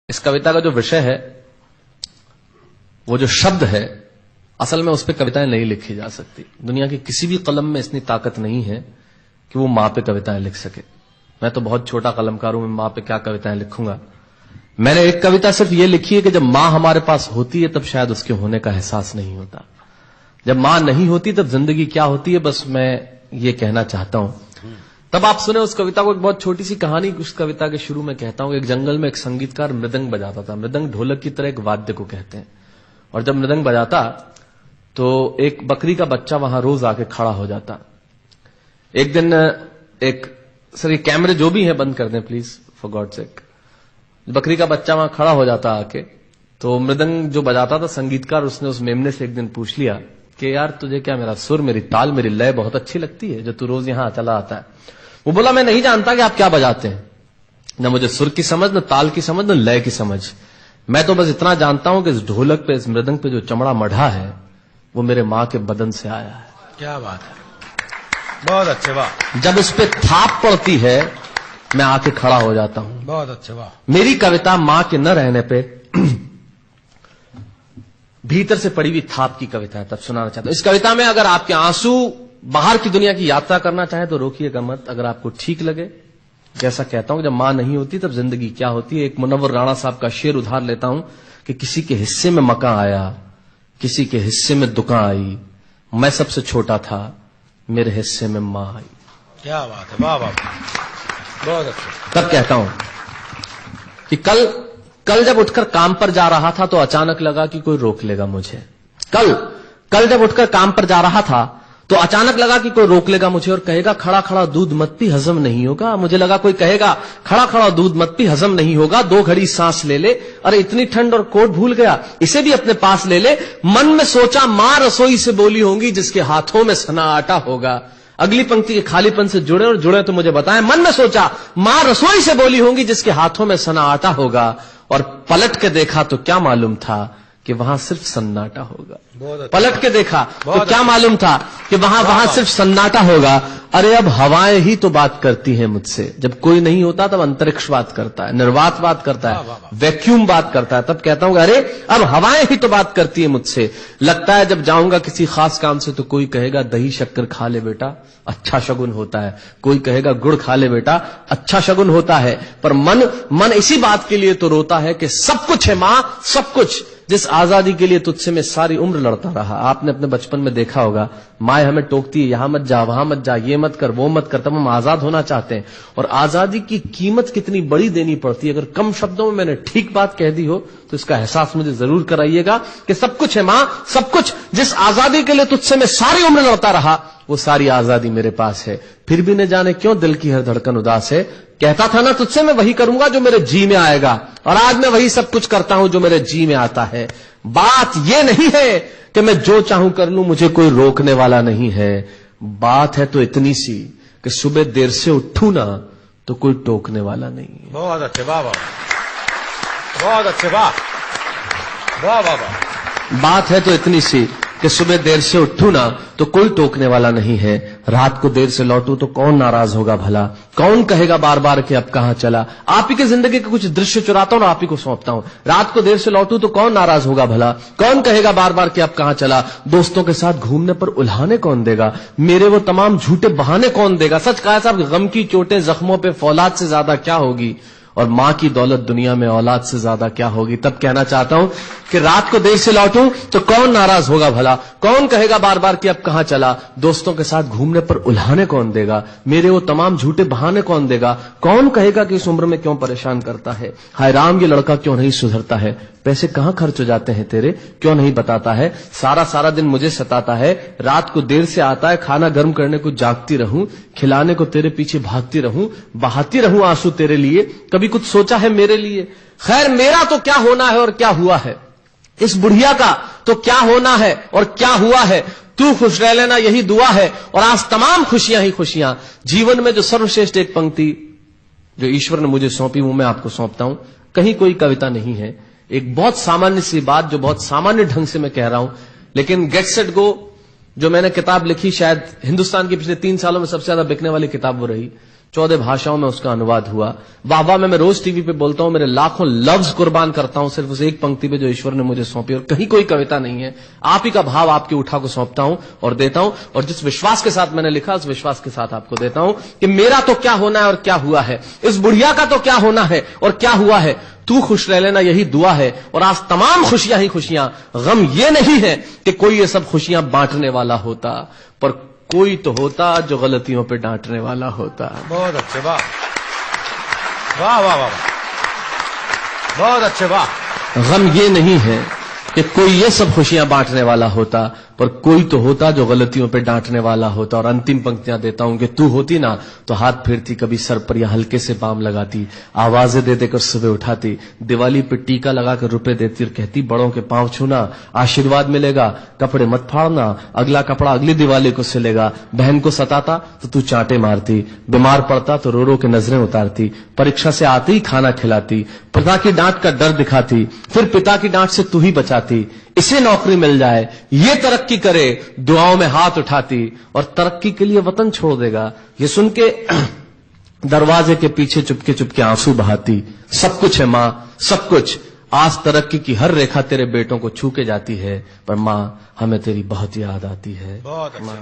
इस कविता का जो विषय है, वो जो शब्द है, असल में उस पर कविताएं नहीं लिखी जा सकती। दुनिया की किसी भी कलम में इतनी ताकत नहीं है कि वो मां पे कविताएं लिख सके। मैं तो बहुत छोटा कलमकार हूं, मैं मां पे क्या कविताएं लिखूंगा। मैंने एक कविता सिर्फ ये लिखी है कि जब मां हमारे पास होती है तब शायद उसके होने का एहसास नहीं होता। जब मां नहीं होती तब जिंदगी क्या होती है, बस मैं ये कहना चाहता हूं। तब आप सुने उस कविता को। एक बहुत छोटी सी कहानी उस कविता के शुरू में कहता हूं। एक जंगल में एक संगीतकार मृदंग बजाता था। मृदंग ढोलक की तरह एक वाद्य को कहते हैं। और जब मृदंग बजाता तो एक बकरी का बच्चा वहां रोज आके खड़ा हो जाता। एक दिन सर ये कैमरे जो भी हैं बंद कर दें प्लीज, फॉर गॉड सेक। बकरी का बच्चा वहां खड़ा हो जाता आके, तो मृदंग जो बजाता था संगीतकार, उसने उस मेमने से एक दिन पूछ लिया कि यार तुझे क्या मेरा सुर, मेरी ताल, मेरी लय बहुत अच्छी लगती है जो तू रोज यहां चला आता है। वो बोला मैं नहीं जानता कि आप क्या बजाते हैं, न मुझे सुर की समझ, न ताल की समझ, न लय की समझ। मैं तो बस इतना जानता हूं कि इस ढोलक पे, इस मृदंग पे जो चमड़ा मढ़ा है वो मेरे मां के बदन से आया है। क्या बात है, बहुत अच्छे, वाह। जब इस पे थाप पड़ती है मैं आके खड़ा हो जाता हूं। बहुत अच्छे, वाह। मेरी कविता मां के न रहने पे भीतर से पड़ी हुई थाप की कविता है, तब सुनाना चाहता हूं। इस कविता में अगर आपके आंसू बाहर की दुनिया की यात्रा करना चाहे तो रोकिएगा मत। अगर आपको ठीक लगे, जैसा कहता हूं जब मां नहीं होती तब जिंदगी क्या होती है। एक मुनव्वर राणा साहब का शेर उधार लेता हूं कि किसी के हिस्से में मकान आया, किसी के हिस्से में दुकान आई, मैं सबसे छोटा था, मेरे हिस्से में मां आई। क्या बात है, वाह वाह, बहुत अच्छा। तब कहता हूं कि कल जब उठकर काम पर जा रहा था तो अचानक लगा कि कोई रोक लेगा मुझे। कल जब उठकर काम पर जा रहा था तो अचानक लगा कि कोई रोक लेगा मुझे और कहेगा खड़ा खड़ा दूध मत पी, हजम नहीं होगा। मुझे लगा कोई कहेगा खड़ा खड़ा दूध मत पी, हजम नहीं होगा। 2 घड़ी सांस ले ले, अरे इतनी ठंड और कोट भूल गया, इसे भी अपने पास ले ले। मन में सोचा मां रसोई से बोली होंगी जिसके हाथों में सना आटा होगा। अगली पंक्ति के खालीपन से जुड़े और जुड़े तो मुझे बताएं। मन में सोचा मां रसोई से बोली होंगी जिसके हाथों में सना आटा होगा, और पलट के देखा तो क्या मालूम था कि वहां सिर्फ सन्नाटा होगा। पलट के देखा तो क्या मालूम था कि वहां सिर्फ सन्नाटा होगा। अरे अब हवाएं ही तो बात करती हैं मुझसे। जब कोई नहीं होता तब अंतरिक्ष बात करता है, निर्वात बात करता है, वैक्यूम बात करता है। तब कहता हूं अरे अब हवाएं ही तो बात करती है मुझसे। लगता है जब जाऊंगा किसी खास काम से तो कोई कहेगा दही शक्कर खा ले बेटा, अच्छा शगुन होता है। कोई कहेगा गुड़ खा ले बेटा, अच्छा शगुन होता है। पर मन इसी बात के लिए तो रोता है कि सब कुछ है मां, सब कुछ। जिस आजादी के लिए तुझसे मैं सारी उम्र लड़ता रहा। आपने अपने बचपन में देखा होगा, माए हमें टोकती है, यहां मत जा, वहां मत जा, ये मत कर, वो मत कर। तब हम आजाद होना चाहते हैं। और आजादी की कीमत कितनी बड़ी देनी पड़ती है। अगर कम शब्दों में मैंने ठीक बात कह दी हो तो इसका एहसास मुझे जरूर कराइएगा कि सब कुछ है मां, सब कुछ। जिस आजादी के लिए तुझसे मैं सारी उम्र लड़ता रहा वो सारी आजादी मेरे पास है। फिर भी न जाने क्यों दिल की हर धड़कन उदास है। कहता था ना तुझसे मैं वही करूंगा जो मेरे जी में आएगा, और आज मैं वही सब कुछ करता हूं जो मेरे जी में आता है। बात यह नहीं है कि मैं जो चाहूं कर लूं, मुझे कोई रोकने वाला नहीं है। बात है तो इतनी सी कि सुबह देर से उठूं ना तो कोई टोकने वाला नहीं है। बहुत अच्छे, वाह वाह, बहुत अच्छे, वाह वाह वाह वाह। बात है तो इतनी सी कि सुबह देर से उठूं ना तो कोई टोकने वाला नहीं है। रात को देर से लौटूं तो कौन नाराज होगा भला, कौन कहेगा बार बार कि अब कहां चला। आप ही की जिंदगी के कुछ दृश्य चुराता हूं और आप ही को सौंपता हूं। रात को देर से लौटूं तो कौन नाराज होगा भला, कौन कहेगा बार बार कि अब कहां चला। दोस्तों के साथ घूमने पर उल्हाने कौन देगा, मेरे वो तमाम झूठे बहाने कौन देगा। सच कहा साहब, गम की चोटें जख्मों पे फौलाद से ज्यादा क्या होगी, और मां की दौलत दुनिया में औलाद से ज्यादा क्या होगी। तब कहना चाहता हूं कि रात को देर से लौटूं तो कौन नाराज होगा भला, कौन कहेगा बार बार कि अब कहां चला। दोस्तों के साथ घूमने पर उल्हाने कौन देगा, मेरे वो तमाम झूठे बहाने कौन देगा। कौन कहेगा कि इस उम्र में क्यों परेशान करता है। हाय राम ये लड़का क्यों नहीं सुधरता है, पैसे कहां खर्च हो जाते हैं तेरे, क्यों नहीं बताता है। सारा दिन मुझे सताता है, रात को देर से आता है, खाना गर्म करने को जागती रहूं, खिलाने को तेरे पीछे भागती रहूं, बहाती रहूं आंसू तेरे लिए, कभी कुछ सोचा है मेरे लिए। खैर मेरा तो क्या होना है और क्या हुआ है, इस बुढ़िया का तो क्या होना है और क्या हुआ है। तू खुश रह लेना यही दुआ है, और आज तमाम खुशियां ही खुशियां। जीवन में जो सर्वश्रेष्ठ एक पंक्ति जो ईश्वर ने मुझे सौंपी वो मैं आपको सौंपता हूं। कहीं कोई कविता नहीं है, एक बहुत सामान्य सी बात जो बहुत सामान्य ढंग से मैं कह रहा हूं। लेकिन गेट सेट गो जो मैंने किताब लिखी, शायद हिंदुस्तान की पिछले 3 सालों में सबसे ज्यादा बिकने वाली किताब वो रही। 14 भाषाओं में उसका अनुवाद हुआ। वाह में मैं रोज टीवी पे बोलता हूं, मेरे लाखों लफ्ज कुर्बान करता हूं सिर्फ उस एक पंक्ति पे जो ईश्वर ने मुझे सौंपी, और कहीं कोई कविता नहीं है। आप ही का भाव आपकी उठा को सौंपता हूं और देता हूं, और जिस विश्वास के साथ मैंने लिखा उस विश्वास के साथ आपको देता हूं कि मेरा तो क्या होना है और क्या हुआ है, इस बुढ़िया का तो क्या होना है और क्या हुआ है, तू खुश रह लेना यही दुआ है। और आज तमाम खुशियां ही खुशियां, गम ये नहीं है कि कोई ये सब खुशियां बांटने वाला होता, पर कोई तो होता जो गलतियों पे डांटने वाला होता। बहुत अच्छे, वाह वाह वाह वाह, बहुत अच्छे, वाह। गम ये नहीं है कि कोई ये सब खुशियां बांटने वाला होता, पर कोई तो होता जो गलतियों पे डांटने वाला होता। और अंतिम पंक्तियां देता हूं कि तू होती ना तो हाथ फेरती, कभी सर पर या हल्के से बाम लगाती, आवाजें दे देकर सुबह उठाती, दिवाली पे टीका लगाकर रुपए देती और कहती बड़ों के पांव छूना आशीर्वाद मिलेगा, कपड़े मत फाड़ना, अगला कपड़ा अगली दिवाली को सिलेगा। बहन को सताता तो तू चांटे मारती, बीमार पड़ता तो रो रो के नजरें उतारती, परीक्षा से आते ही खाना खिलाती, पिता की डांट का डर दिखाती, फिर पिता की डांट से तू ही बचाती, इसे नौकरी मिल जाए, ये तरक्की करे, दुआओं में हाथ उठाती, और तरक्की के लिए वतन छोड़ देगा ये सुन के दरवाजे के पीछे चुपके चुपके आंसू बहाती। सब कुछ है मां, सब कुछ, आज तरक्की की हर रेखा तेरे बेटों को छू के जाती है, पर मां हमें तेरी बहुत याद आती है। बहुत अच्छा।